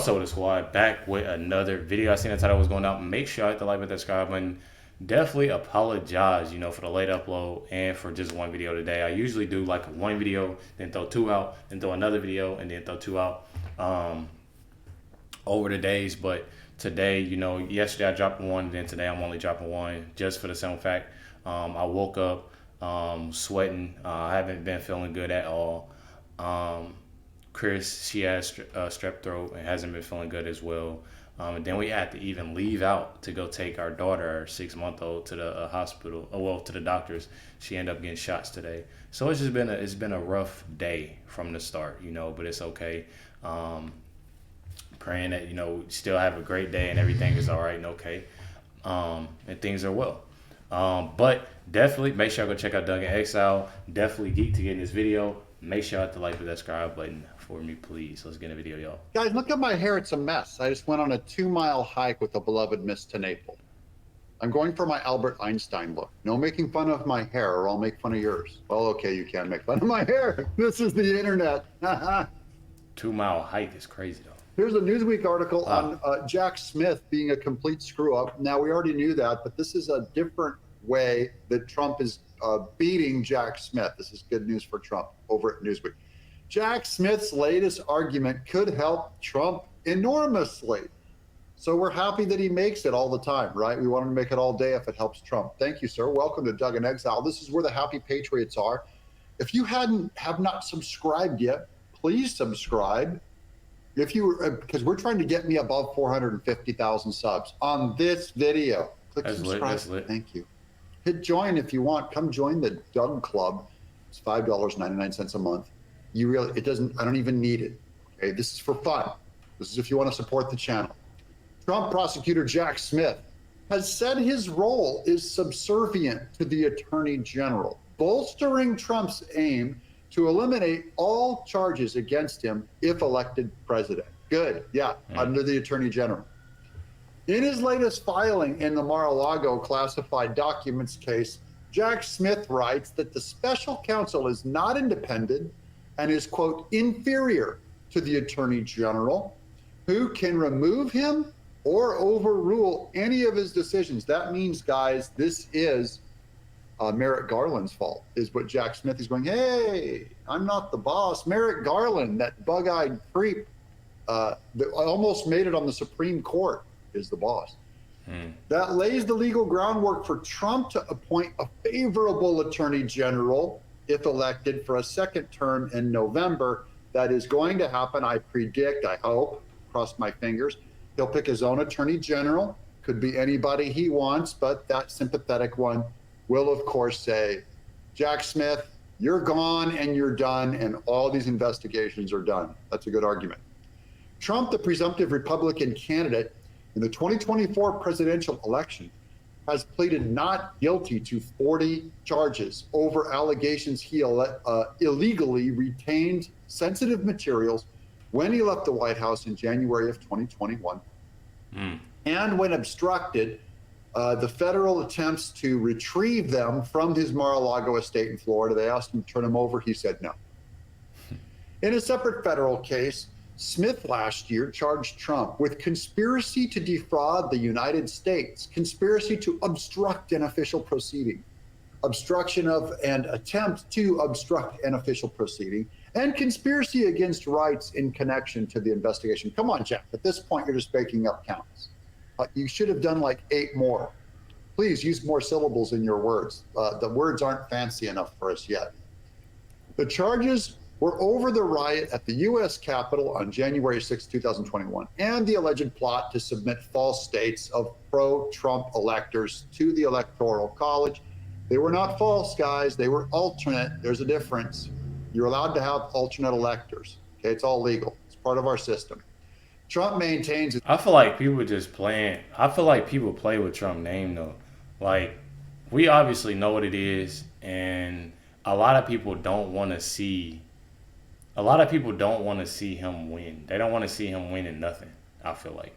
What's up with the squad? Back with another video. I seen the title was going out. Make sure I hit the like button, subscribe button. Definitely apologize, for the late upload and for just one video today. I usually do like one video, then throw two out, then throw another video, and then throw two out over the days. But today, yesterday I dropped one, then today I'm only dropping one just for the simple fact I woke up sweating. I haven't been feeling good at all. Chris, she has strep throat and hasn't been feeling good as well. And then we had to even leave out to go take our daughter, our 6-month-old, to the hospital. To the doctors. She ended up getting shots today. So it's just been a rough day from the start, but it's okay. Praying that still have a great day and everything is all right and okay, and things are well. But definitely make sure I go check out Doug in Exile. Definitely geek to get in this video. Make sure I hit the like and subscribe button for me, please. Let's get in the video, y'all. Guys, look at my hair. It's a mess. I just went on a 2-mile hike with the beloved Miss to Naples. I'm going for my Albert Einstein look. No making fun of my hair or I'll make fun of yours. Well, okay, you can make fun of my hair. This is the internet. 2-mile hike is crazy, though. Here's a Newsweek article on Jack Smith being a complete screw-up. Now, we already knew that, but this is a different way that Trump is beating Jack Smith. This is good news for Trump over at Newsweek. Jack Smith's latest argument could help Trump enormously. So we're happy that he makes it all the time, right? We want him to make it all day if it helps Trump. Thank you, sir. Welcome to Doug in Exile. This is where the happy patriots are. If you have not subscribed yet, please subscribe. If you because we're trying to get me above 450,000 subs on this video. Click subscribe. That's lit. Thank you. Hit join if you want. Come join the Doug Club. It's $5.99 a month. I don't even need it. Okay, this is for fun. This is if you want to support the channel. Trump prosecutor Jack Smith has said his role is subservient to the Attorney General, bolstering Trump's aim to eliminate all charges against him if elected president. Good, yeah, under the Attorney General. In his latest filing in the Mar-a-Lago classified documents case, Jack Smith writes that the special counsel is not independent and is, quote, inferior to the Attorney General, who can remove him or overrule any of his decisions. That means, guys, this is Merrick Garland's fault, is what Jack Smith is going, hey, I'm not the boss. Merrick Garland, that bug-eyed creep that almost made it on the Supreme Court, is the boss. That lays the legal groundwork for Trump to appoint a favorable Attorney General if elected for a second term in November. That is going to happen, I predict, I hope, cross my fingers. He'll pick his own Attorney General, could be anybody he wants, but that sympathetic one will, of course, say, Jack Smith, you're gone and you're done, and all these investigations are done. That's a good argument. Trump, the presumptive Republican candidate in the 2024 presidential election, has pleaded not guilty to 40 charges over allegations he illegally retained sensitive materials when he left the White House in January of 2021. And when obstructed the federal attempts to retrieve them from his Mar-a-Lago estate in Florida. They asked him to turn them over. He said no. In a separate federal case, Smith last year charged Trump with conspiracy to defraud the United States, conspiracy to obstruct an official proceeding, obstruction of an attempt to obstruct an official proceeding, and conspiracy against rights in connection to the investigation. Come on, Jack. At this point, you're just making up counts. You should have done like 8 more. Please use more syllables in your words. The words aren't fancy enough for us yet. The charges were over the riot at the U.S. Capitol on January 6, 2021, and the alleged plot to submit false states of pro-Trump electors to the Electoral College. They were not false, guys. They were alternate. There's a difference. You're allowed to have alternate electors. Okay, it's all legal. It's part of our system. Trump maintains. I feel like people just playing. I feel like people play with Trump's name, though. Like, we obviously know what it is, and a lot of people don't want to see. A lot of people don't want to see him win. They don't want to see him winning nothing. I feel like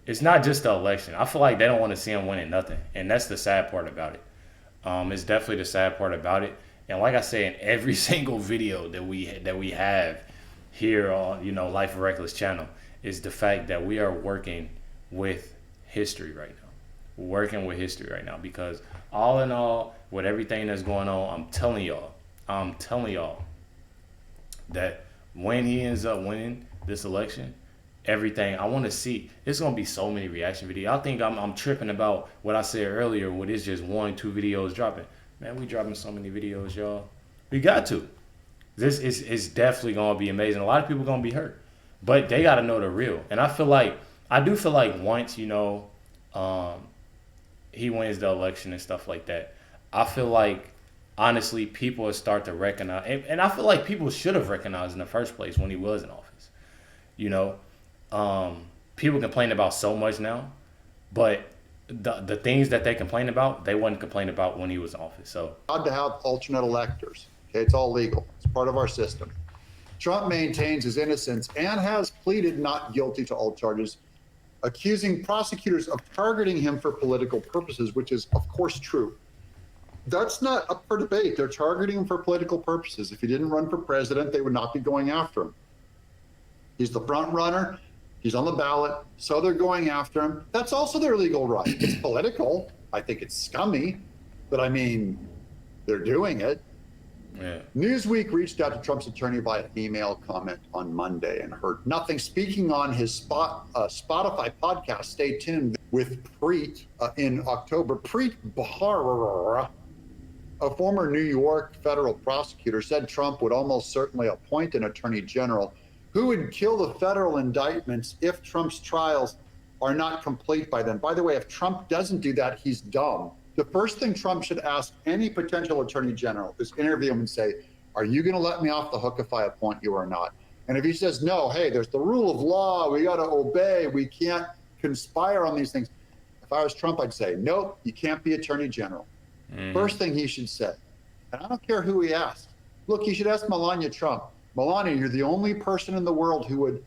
it's not just the election. I feel like they don't want to see him winning nothing, and that's the sad part about it. It's definitely the sad part about it. And like I say in every single video that we have here on Life with Recklezz channel, is the fact that we are working with history right now. We're working with history right now because all in all, with everything that's going on, I'm telling y'all that when he ends up winning this election, everything I want to see, it's gonna be so many reaction videos. I think I'm tripping about what I said earlier, when it's just 1, 2 videos dropping. Man, we dropping so many videos, y'all. We got to. This is definitely gonna be amazing. A lot of people gonna be hurt, but they gotta know the real. And I do feel like once he wins the election and stuff like that, I feel like honestly people will start to recognize, and I feel like people should have recognized in the first place when he was in office. You know, people complain about so much now, but the things that they complain about, they wouldn't complain about when he was in office. So allowed to have alternate electors. Okay, it's all legal. It's part of our system. Trump maintains his innocence and has pleaded not guilty to all charges, accusing prosecutors of targeting him for political purposes, which is, of course, true. That's not up for debate. They're targeting him for political purposes. If he didn't run for president, they would not be going after him. He's the front runner. He's on the ballot, so they're going after him. That's also their legal right. It's political. I think it's scummy, but I mean, they're doing it. yeah, Newsweek reached out to Trump's attorney via email comment on Monday and heard nothing. Speaking on his Spotify podcast, stay tuned with Preet in October. Preet Bharara, a former New York federal prosecutor, said Trump would almost certainly appoint an attorney general who would kill the federal indictments if Trump's trials are not complete by then. By the way, if Trump doesn't do that, he's dumb. The first thing Trump should ask any potential attorney general is interview him and say, are you going to let me off the hook if I appoint you or not? And if he says, no, hey, there's the rule of law, we got to obey, we can't conspire on these things. If I was Trump, I'd say, nope, you can't be attorney general. First thing he should say. And I don't care who he asks. Look, he should ask Melania Trump. Melania, you're the only person in the world who would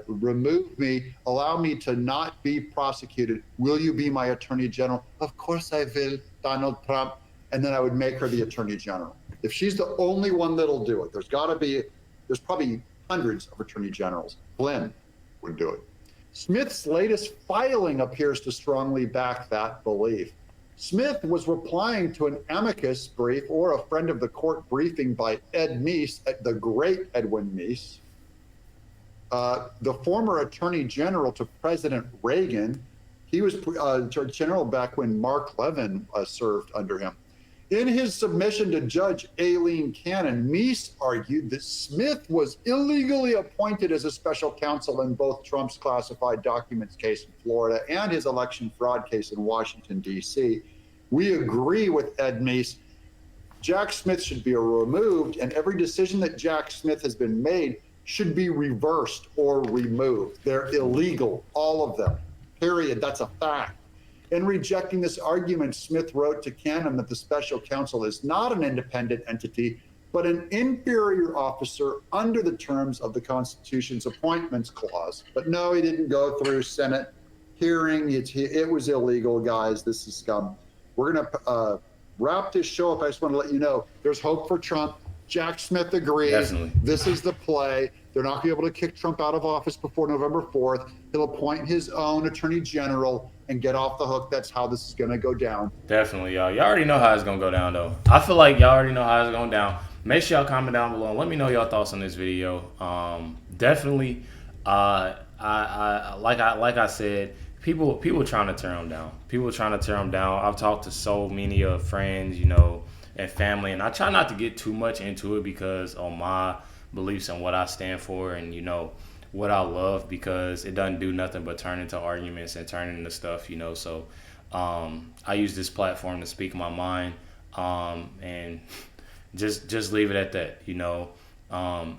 remove me, allow me to not be prosecuted. Will you be my attorney general? Of course I will, Donald Trump. And then I would make her the attorney general. If she's the only one that'll do it, there's probably hundreds of attorney generals. Flynn would do it. Smith's latest filing appears to strongly back that belief. Smith was replying to an amicus brief or a friend of the court briefing by Ed Meese, the great Edwin Meese, the former attorney general to President Reagan. He was attorney general back when Mark Levin served under him. In his submission to Judge Aileen Cannon, Meese argued that Smith was illegally appointed as a special counsel in both Trump's classified documents case in Florida and his election fraud case in Washington, D.C. We agree with Ed Meese. Jack Smith should be removed, and every decision that Jack Smith has been made should be reversed or removed. They're illegal, all of them, period. That's a fact. In rejecting this argument, Smith wrote to Cannon that the special counsel is not an independent entity, but an inferior officer under the terms of the Constitution's appointments clause. But no, he didn't go through Senate hearing. It was illegal, guys. This is scum. We're going to wrap this show up. I just want to let you know there's hope for Trump. Jack Smith agrees. Definitely. This is the play. They're not going to be able to kick Trump out of office before November 4th. He'll appoint his own attorney general and get off the hook. That's how this is going to go down. definitely, y'all. Y'all already know how it's gonna go down, though. I feel like y'all already know how it's going down. Make sure y'all comment down below and let me know your thoughts on this video. Definitely, like I said, people trying to tear him down. People trying to tear him down. I've talked to so many of friends, and family, and I try not to get too much into it because on my beliefs and what I stand for and what I love, because it doesn't do nothing but turn into arguments and turn into stuff, so I use this platform to speak my mind, and just leave it at that, and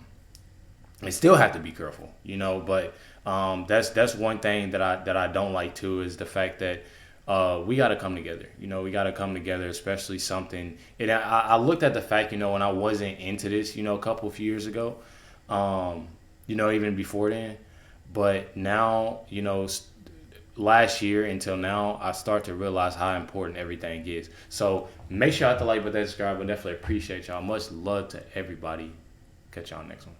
still have to be careful, but that's one thing that I don't like too, is the fact that we got to come together. We got to come together, especially something. And I looked at the fact, when I wasn't into this, a few years ago, even before then. But now, last year until now, I start to realize how important everything is. So make sure you hit the like button, subscribe, and definitely appreciate y'all. Much love to everybody. Catch y'all next one.